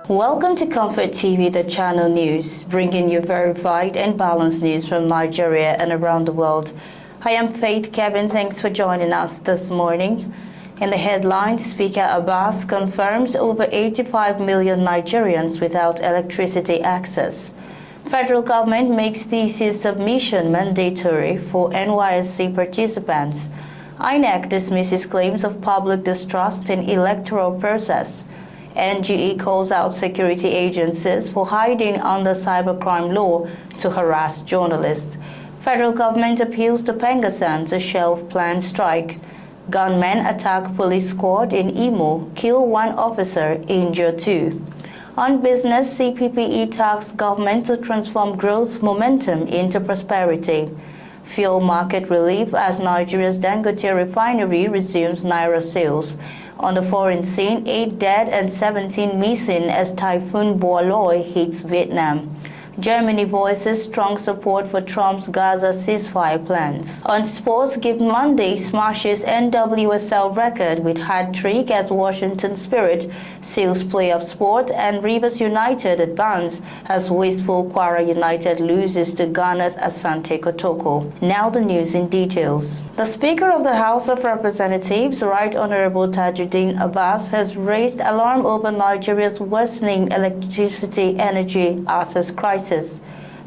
Welcome to Comfort TV, the channel news, bringing you verified and balanced news from Nigeria and around the world. I am Faith Kevin. Thanks for joining us this morning. In the headlines, Speaker Abbas confirms over 85 million Nigerians without electricity access. Federal government makes thesis submission mandatory for NYSC participants. INEC dismisses claims of public distrust in electoral process. NGE calls out security agencies for hiding under cybercrime law to harass journalists. Federal government appeals to Pengasan to shelve planned strike. Gunmen attack police squad in Imo, kill one officer, injure two. On business, CPPE tasked government to transform growth momentum into prosperity. Fuel market relief as Nigeria's Dangote refinery resumes naira sales. On the foreign scene, 8 dead and 17 missing as Typhoon Boaloy hits Vietnam. Germany voices strong support for Trump's Gaza ceasefire plans. On sports, Gift Monday smashes NWSL record with hat-trick as Washington Spirit seals playoff spot, and Rivers United advance as wasteful Kwara United loses to Ghana's Asante Kotoko. Now the news in details. The Speaker of the House of Representatives, Right Honorable Tajuddin Abbas, has raised alarm over Nigeria's worsening electricity energy access crisis,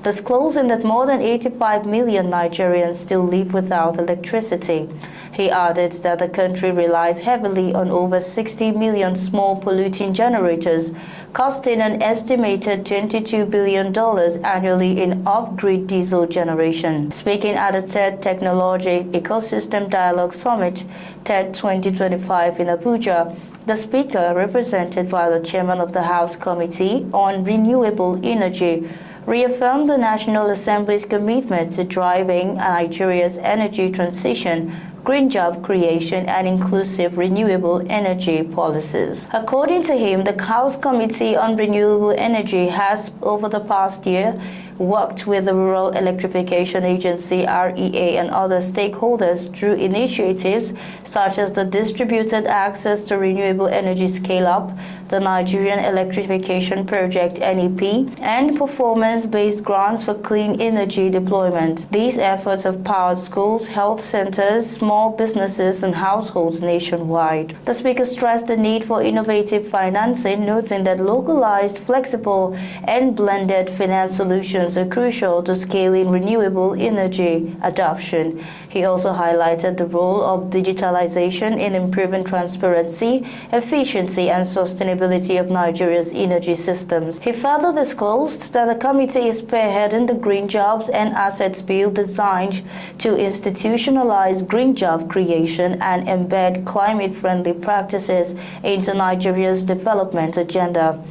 disclosing that more than 85 million Nigerians still live without electricity. He added that the country relies heavily on over 60 million small polluting generators, costing an estimated $22 billion annually in off-grid diesel generation. Speaking at the third Technology Ecosystem Dialogue Summit, TED 2025 in Abuja, the Speaker, represented by the Chairman of the House Committee on Renewable Energy, reaffirmed the National Assembly's commitment to driving Nigeria's energy transition, green job creation, and inclusive renewable energy policies. According to him, the House Committee on Renewable Energy has, over the past year, worked with the Rural Electrification Agency (REA) and other stakeholders through initiatives such as the Distributed Access to Renewable Energy Scale-Up, the Nigerian Electrification Project (NEP), and performance-based grants for clean energy deployment. These efforts have powered schools, health centers, small businesses, and households nationwide. The Speaker stressed the need for innovative financing, noting that localized, flexible, and blended finance solutions are crucial to scaling renewable energy adoption. He also highlighted the role of digitalization in improving transparency, efficiency, and sustainability of Nigeria's energy systems. He further disclosed that the committee is spearheading the Green Jobs and Assets Bill designed to institutionalize green job creation and embed climate-friendly practices into Nigeria's development agenda.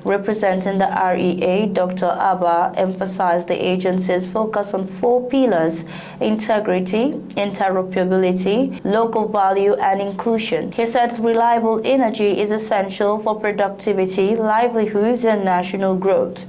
Representing the REA, Dr. Abba emphasized the agency's focus on 4 pillars: integrity, interoperability, local value, and inclusion. He said reliable energy is essential for productivity, livelihoods, and national growth.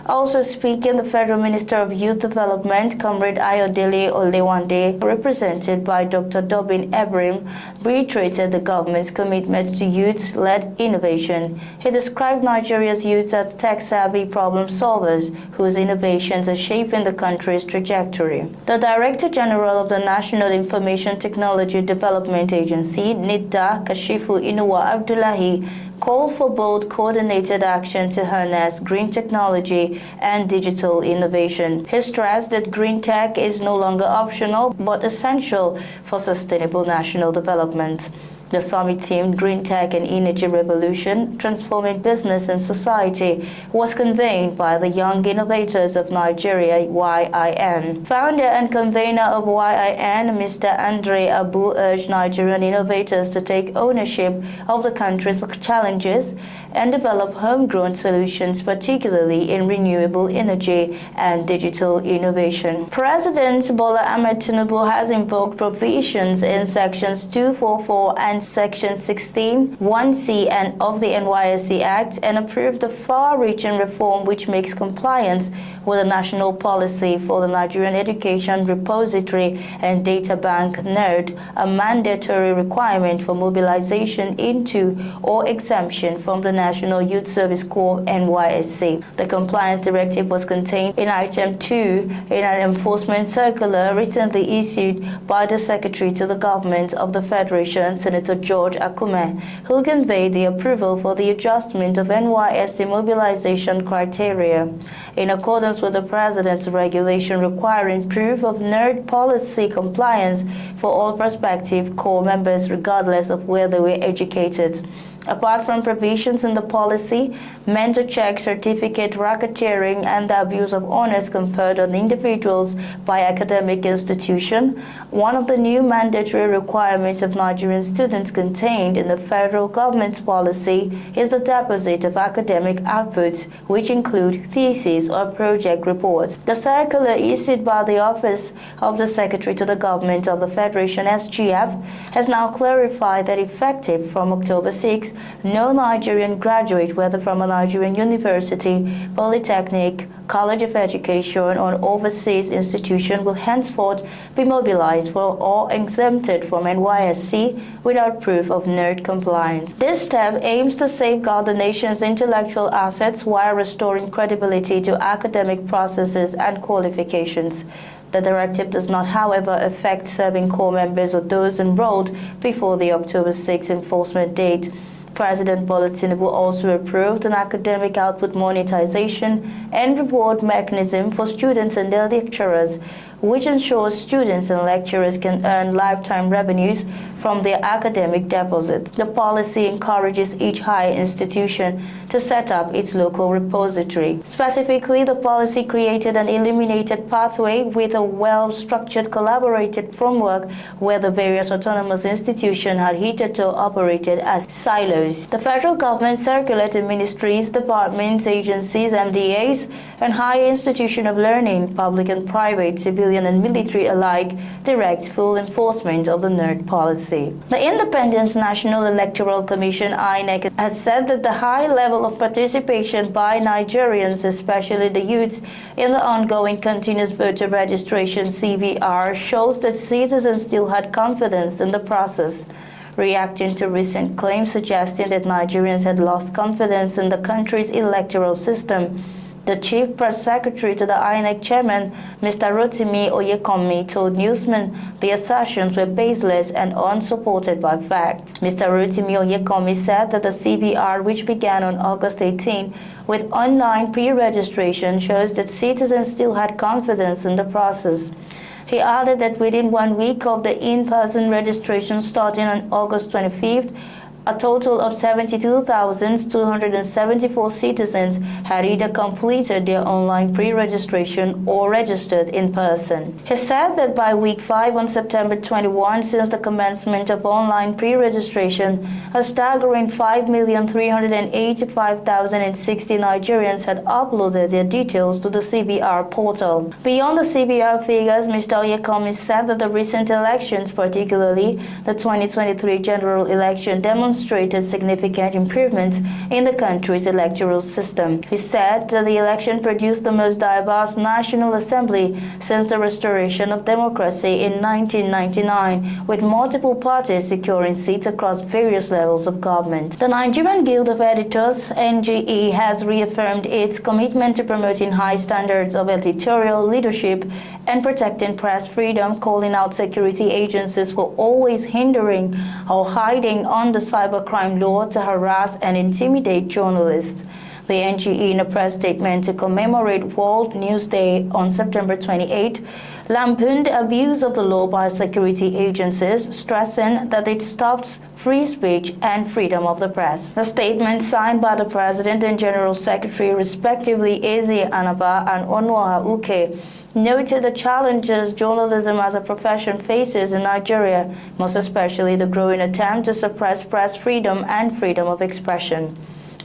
Also speaking, the Federal Minister of Youth Development, Comrade Ayodele Olewande, represented by Dr. Dobin Ebrim, reiterated the government's commitment to youth-led innovation. He described Nigeria's youth as tech-savvy problem solvers whose innovations are shaping the country's trajectory. The Director General of the National Information Technology Development Agency, NITDA, Kashifu Inuwa Abdullahi, called for both coordinated action to harness green technology and digital innovation. He stressed that green tech is no longer optional but essential for sustainable national development. The summit themed Green Tech and Energy Revolution, Transforming Business and Society, was convened by the Young Innovators of Nigeria, YIN. Founder and convener of YIN, Mr. Andre Abu, urged Nigerian innovators to take ownership of the country's challenges and develop homegrown solutions, particularly in renewable energy and digital innovation. President Bola Ahmed Tinubu has invoked provisions in Sections 244 and amend Section 16, 1C and of the NYSC Act and approve the far-reaching reform which makes compliance with the national policy for the Nigerian Education Repository and Data Bank (NERD) a mandatory requirement for mobilization into or exemption from the National Youth Service Corps (NYSC). The compliance directive was contained in Item 2 in an enforcement circular recently issued by the Secretary to the Government of the Federation, Senator George Akume, who conveyed the approval for the adjustment of NYSC mobilization criteria. In accordance with the President's regulation requiring proof of NERD policy compliance for all prospective Corps members regardless of where they were educated. Apart from provisions in the policy meant to check certificate racketeering and the abuse of honors conferred on individuals by academic institution, one of the new mandatory requirements of Nigerian students contained in the federal government's policy is the deposit of academic outputs, which include thesis or project reports. The circular issued by the Office of the Secretary to the Government of the Federation (SGF) has now clarified that effective from October 6, no Nigerian graduate, whether from a Nigerian university, polytechnic, college of education, or overseas institution, will henceforth be mobilized for or exempted from NYSC without proof of NERD compliance. This step aims to safeguard the nation's intellectual assets while restoring credibility to academic processes and qualifications. The directive does not, however, affect serving Corps members or those enrolled before the October 6 enforcement date. President Bola Tinubu also approved an academic output monetization and reward mechanism for students and their lecturers, which ensures students and lecturers can earn lifetime revenues from their academic deposits. The policy encourages each higher institution to set up its local repository. Specifically, the policy created an illuminated pathway with a well-structured collaborated framework where the various autonomous institutions had hitherto operated as silos. The federal government circulated ministries, departments, agencies, MDAs, and higher institutions of learning, public and private, civilian and military alike, direct full enforcement of the NERD policy. The Independent National Electoral Commission (INEC) has said that the high level of participation by Nigerians, especially the youths, in the ongoing continuous voter registration (CVR) shows that citizens still had confidence in the process. Reacting to recent claims suggesting that Nigerians had lost confidence in the country's electoral system, the Chief Press Secretary to the INEC Chairman, Mr. Rotimi Oyekanmi, told newsmen the assertions were baseless and unsupported by facts. Mr. Rotimi Oyekanmi said that the CVR, which began on August 18 with online pre-registration, shows that citizens still had confidence in the process. He added that within 1 week of the in-person registration starting on August 25th, a total of 72,274 citizens had either completed their online pre-registration or registered in person. He said that by week 5 on September 21, since the commencement of online pre-registration, a staggering 5,385,060 Nigerians had uploaded their details to the CVR portal. Beyond the CVR figures, Mr. Oyekanmi said that the recent elections, particularly the 2023 general election, demonstrated significant improvements in the country's electoral system. He said that the election produced the most diverse National Assembly since the restoration of democracy in 1999, with multiple parties securing seats across various levels of government. The Nigerian Guild of Editors, NGE, has reaffirmed its commitment to promoting high standards of editorial leadership and protecting press freedom, calling out security agencies for always hindering or hiding under cybercrime law to harass and intimidate journalists. The NGE, in a press statement to commemorate World News Day on September 28, lampooned the abuse of the law by security agencies, stressing that it stops free speech and freedom of the press. The statement, signed by the President and General Secretary, respectively, Eze Anaba and Onwa Uke, noted the challenges journalism as a profession faces in Nigeria, most especially the growing attempt to suppress press freedom and freedom of expression.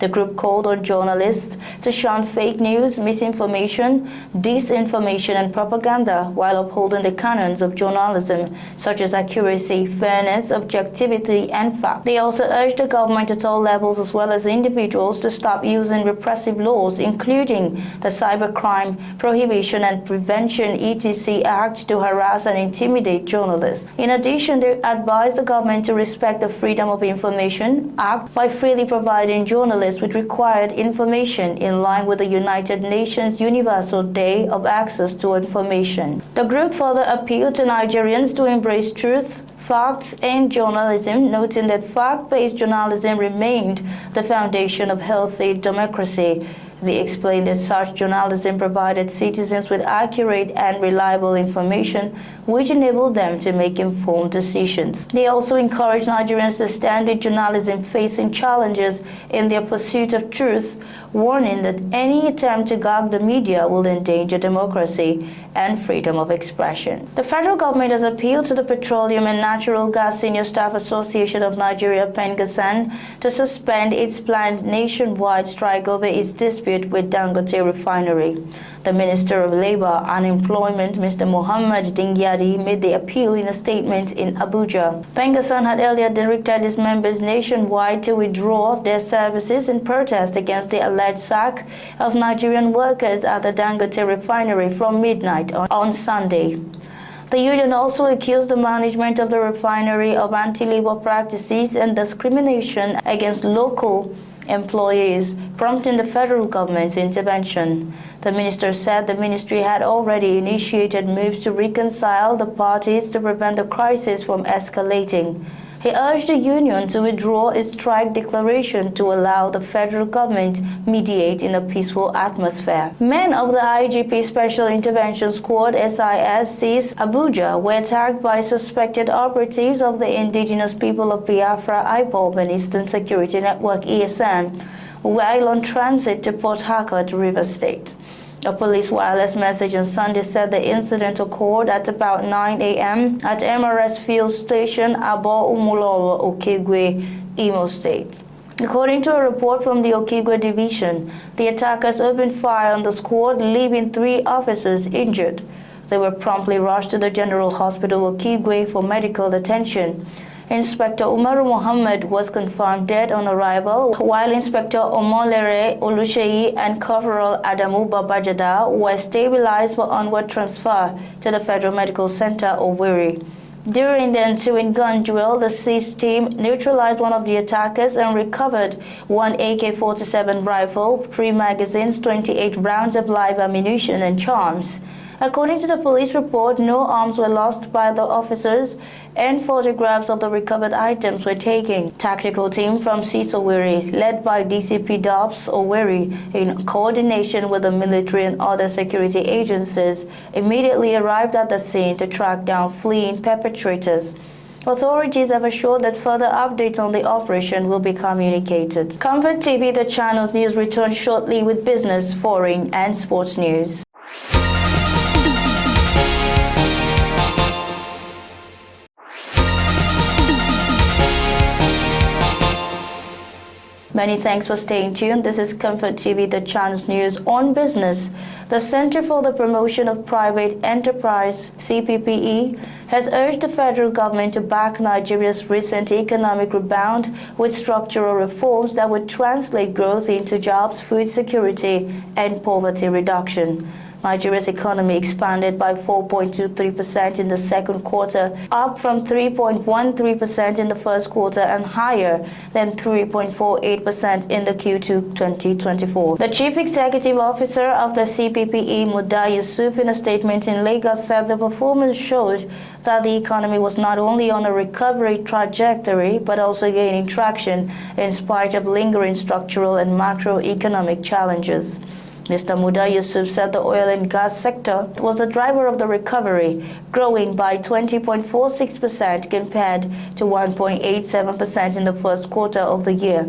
The group called on journalists to shun fake news, misinformation, disinformation, and propaganda while upholding the canons of journalism, such as accuracy, fairness, objectivity, and fact. They also urged the government at all levels as well as individuals to stop using repressive laws, including the Cybercrime Prohibition and Prevention (ETC) Act, to harass and intimidate journalists. In addition, they advised the government to respect the Freedom of Information Act by freely providing journalists with required information in line with the United Nations Universal Day of Access to Information. The group further appealed to Nigerians to embrace truth, facts, and journalism, noting that fact-based journalism remained the foundation of healthy democracy. They explained that such journalism provided citizens with accurate and reliable information, which enabled them to make informed decisions. They also encouraged Nigerians to stand with journalism facing challenges in their pursuit of truth, warning that any attempt to gag the media will endanger democracy and freedom of expression. The federal government has appealed to the Petroleum and Natural Gas Senior Staff Association of Nigeria, PENGASAN, to suspend its planned nationwide strike over its dispute with Dangote Refinery. The Minister of Labor and Employment, Mr. Mohammed Dingyadi, made the appeal in a statement in Abuja. PENGASAN had earlier directed its members nationwide to withdraw their services in protest against the alleged sack of Nigerian workers at the Dangote Refinery from midnight on Sunday. The union also accused the management of the refinery of anti-labor practices and discrimination against local employees, prompting the federal government's intervention. The minister said the ministry had already initiated moves to reconcile the parties to prevent the crisis from escalating. He urged the union to withdraw its strike declaration to allow the federal government mediate in a peaceful atmosphere. Men of the IGP Special Intervention Squad (SIS) Abuja were attacked by suspected operatives of the indigenous people of Biafra IPOB and Eastern Security Network (ESN) while on transit to Port Harcourt, Rivers State. A police wireless message on Sunday said the incident occurred at about 9 a.m. at MRS Field Station, Abo Umulolo, Okigwe, Imo State. According to a report from the Okigwe Division, the attackers opened fire on the squad, leaving 3 officers injured. They were promptly rushed to the General Hospital Okigwe for medical attention. Inspector Umaru Muhammad was confirmed dead on arrival, while Inspector Omolere Olusheyi and Corporal Adamu Babajada were stabilized for onward transfer to the Federal Medical Center, Owerri. During the ensuing gun duel, the seized team neutralized one of the attackers and recovered 1 AK-47 rifle, 3 magazines, 28 rounds of live ammunition, and charms. According to the police report, no arms were lost by the officers and photographs of the recovered items were taken. Tactical team from CIS Owerri, led by DCP Dobbs Owerri, in coordination with the military and other security agencies, immediately arrived at the scene to track down fleeing perpetrators. Authorities have assured that further updates on the operation will be communicated. Comfort TV, the channel's news, returns shortly with business, foreign, and sports news. Many thanks for staying tuned. This is Comfort TV, the channel's news on business. The Center for the Promotion of Private Enterprise, CPPE, has urged the federal government to back Nigeria's recent economic rebound with structural reforms that would translate growth into jobs, food security, and poverty reduction. Nigeria's economy expanded by 4.23% in the second quarter, up from 3.13% in the first quarter and higher than 3.48% in the Q2 2024. The Chief Executive Officer of the CPPE, Muda Yusuf, in a statement in Lagos, said the performance showed that the economy was not only on a recovery trajectory but also gaining traction in spite of lingering structural and macroeconomic challenges. Mr. Muda Yusuf said the oil and gas sector was the driver of the recovery, growing by 20.46% compared to 1.87% in the first quarter of the year.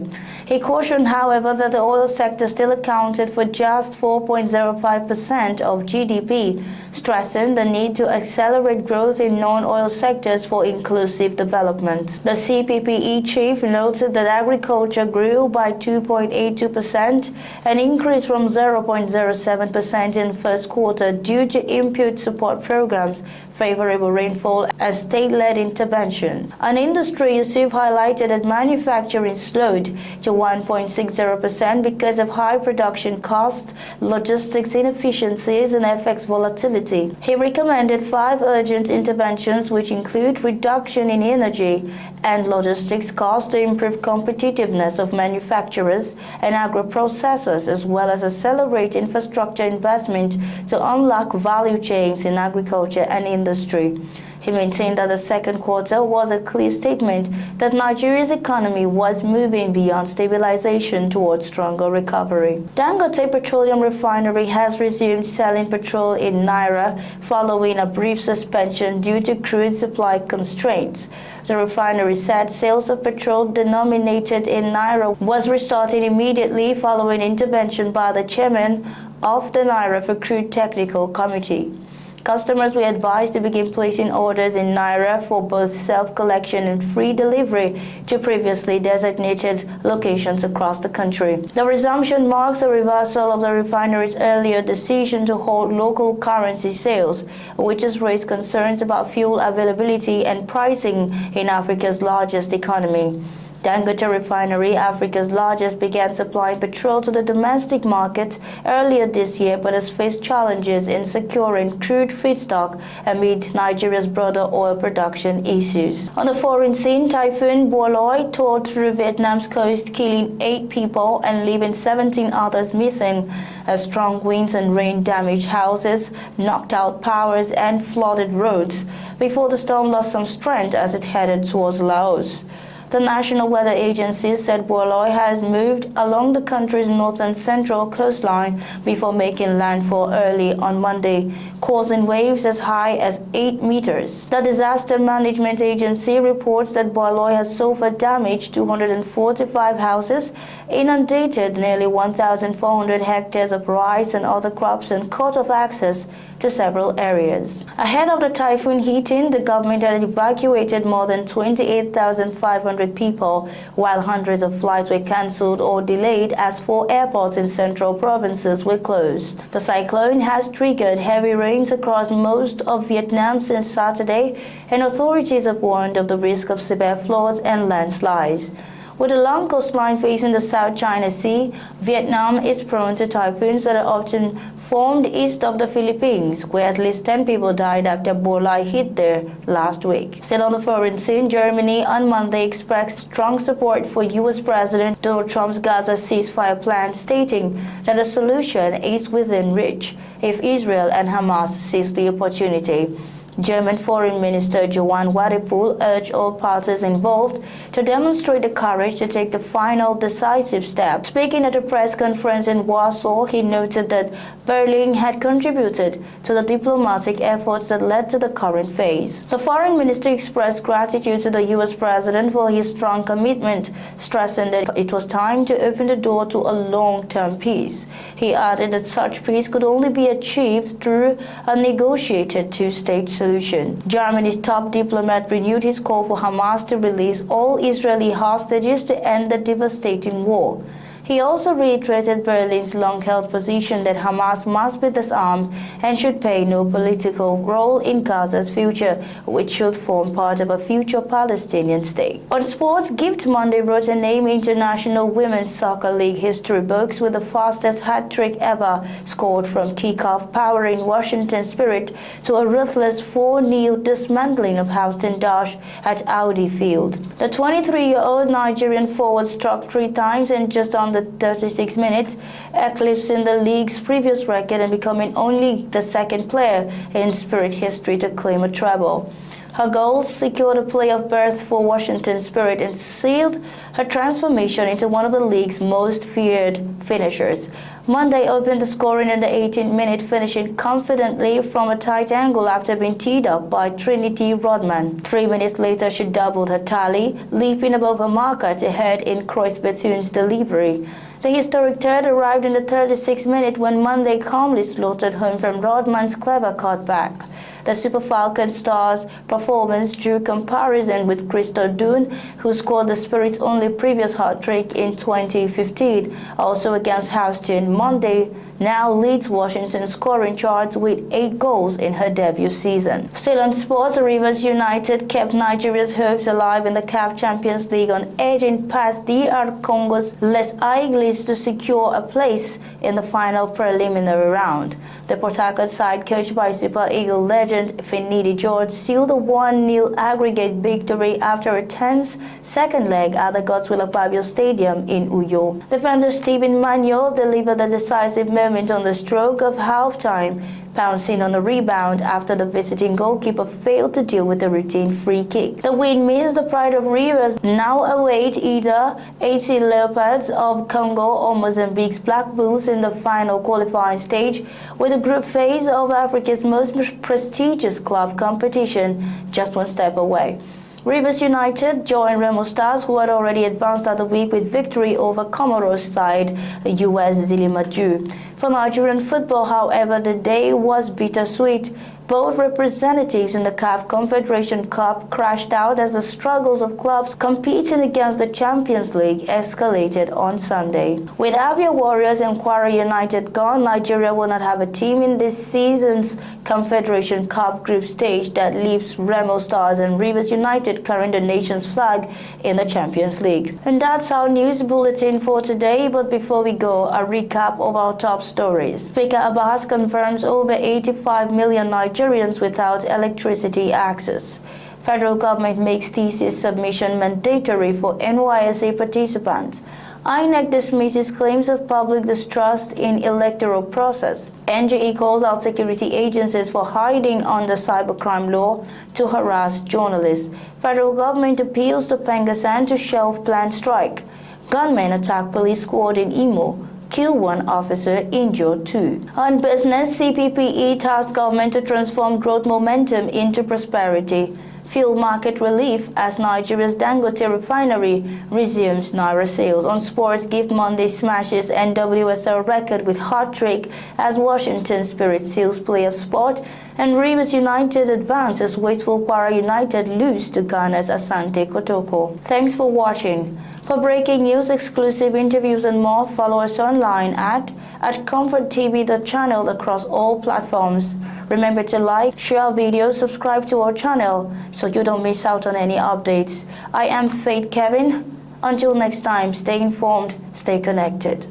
He cautioned, however, that the oil sector still accounted for just 4.05% of GDP, stressing the need to accelerate growth in non-oil sectors for inclusive development. The CPPE chief noted that agriculture grew by 2.82%, an increase from 0.07% in the first quarter due to input support programs, favorable rainfall, and state-led interventions. On industry, Yusuf highlighted that manufacturing slowed to 1.60% because of high production costs, logistics inefficiencies, and FX volatility. He recommended 5 urgent interventions, which include reduction in energy and logistics costs to improve competitiveness of manufacturers and agro-processors, as well as accelerate infrastructure investment to unlock value chains in agriculture and industry. He maintained that the second quarter was a clear statement that Nigeria's economy was moving beyond stabilization towards stronger recovery. Dangote Petroleum Refinery has resumed selling petrol in Naira following a brief suspension due to crude supply constraints. The refinery said sales of petrol denominated in Naira was restarted immediately following intervention by the chairman of the Naira for Crude Technical Committee. Customers were advised to begin placing orders in Naira for both self-collection and free delivery to previously designated locations across the country. The resumption marks a reversal of the refinery's earlier decision to hold local currency sales, which has raised concerns about fuel availability and pricing in Africa's largest economy. Dangote Refinery, Africa's largest, began supplying petrol to the domestic market earlier this year, but has faced challenges in securing crude feedstock amid Nigeria's broader oil production issues. On the foreign scene, Typhoon Boloi tore through Vietnam's coast, killing 8 people and leaving 17 others missing, as strong winds and rain damaged houses, knocked out powers, and flooded roads before the storm lost some strength as it headed towards Laos. The National Weather Agency said Boloi has moved along the country's north and central coastline before making landfall early on Monday, causing waves as high as 8 meters. The Disaster Management Agency reports that Boloi has so far damaged 245 houses, inundated nearly 1,400 hectares of rice and other crops, and cut off access to several areas. Ahead of the typhoon hitting, the government had evacuated more than 28,500 people, while hundreds of flights were cancelled or delayed as 4 airports in central provinces were closed. The cyclone has triggered heavy rains across most of Vietnam since Saturday, and authorities have warned of the risk of severe floods and landslides. With a long coastline facing the South China Sea, Vietnam is prone to typhoons that are often formed east of the Philippines, where at least 10 people died after Boloi hit there last week. Still on the foreign scene, Germany on Monday expressed strong support for U.S. President Donald Trump's Gaza ceasefire plan, stating that a solution is within reach if Israel and Hamas seize the opportunity. German Foreign Minister Johann Wadepool urged all parties involved to demonstrate the courage to take the final decisive step. Speaking at a press conference in Warsaw, he noted that Berlin had contributed to the diplomatic efforts that led to the current phase. The foreign minister expressed gratitude to the U.S. president for his strong commitment, stressing that it was time to open the door to a long-term peace. He added that such peace could only be achieved through a negotiated two-state solution. Germany's top diplomat renewed his call for Hamas to release all Israeli hostages to end the devastating war. He also reiterated Berlin's long-held position that Hamas must be disarmed and should play no political role in Gaza's future, which should form part of a future Palestinian state. On sports, Gift Monday wrote a name International Women's Soccer League history books with the fastest hat-trick ever scored from kickoff, powering Washington Spirit to a ruthless 4-0 dismantling of Houston Dash at Audi Field. The 23-year-old Nigerian forward struck 3 times in just under 36 minutes, eclipsing the league's previous record and becoming only the second player in Spirit history to claim a treble. Her goals secured a playoff berth for Washington Spirit and sealed her transformation into one of the league's most feared finishers. Monday opened the scoring in the 18th minute, finishing confidently from a tight angle after being teed up by Trinity Rodman. 3 minutes later, she doubled her tally, leaping above her marker to head in Croix Bethune's delivery. The historic third arrived in the 36th minute when Monday calmly slaughtered home from Rodman's clever cutback. The Super Falcon star's performance drew comparison with Crystal Dunn, who scored the Spirit's only previous hat-trick in 2015. Also against Houston, Monday now leads Washington's scoring charts with 8 goals in her debut season. Still on sports, Rivers United kept Nigeria's hopes alive in the CAF Champions League on edging past DR Congo's Les Aigles to secure a place in the final preliminary round. The Port Harcourt side, coached by Super Eagle legend Finidi George, sealed a 1-0 aggregate victory after a tense second leg at the Godswill Akpabio Stadium in Uyo. Defender Stephen Manuel delivered the decisive moment on the stroke of halftime, pouncing on a rebound after the visiting goalkeeper failed to deal with the routine free kick. The win means the pride of Rivers now await either AC Leopards of Congo or Mozambique's Black Bulls in the final qualifying stage, with the group phase of Africa's most prestigious club competition just one step away. Rivers United joined Remo Stars, who had already advanced at the week with victory over Comoros side US Zilimaju. For Nigerian football, however, the day was bittersweet. Both representatives in the CAF Confederation Cup crashed out as the struggles of clubs competing against the Champions League escalated on Sunday. With Abia Warriors and Kwara United gone, Nigeria will not have a team in this season's Confederation Cup group stage that leaves Remo Stars and Rivers United carrying the nation's flag in the Champions League. And that's our news bulletin for today, but before we go, a recap of our top stories. Speaker Abbas confirms over 85 million Nigerians without electricity access. Federal government makes thesis submission mandatory for NYSC participants. INEC dismisses claims of public distrust in electoral process. NGE calls out security agencies for hiding under cybercrime law to harass journalists. Federal government appeals to Pengasan to shelve planned strike. Gunmen attack police squad in Imo. Kill 1 officer, injure 2. On business, CPPE tasked government to transform growth momentum into prosperity. Fuel market relief as Nigeria's Dangote refinery resumes Naira sales. On sports, Gift Monday smashes NWSL record with hat-trick as Washington Spirit seals playoff spot, and Rivers United advances Wasteful Kwara United lose to Ghana's Asante Kotoko. Thanks for watching. For breaking news, exclusive interviews and more, follow us online at ComfortTV.channel across all platforms. Remember to like, share our videos, subscribe to our channel so you don't miss out on any updates. I am Faith Kevin. Until next time, stay informed, stay connected.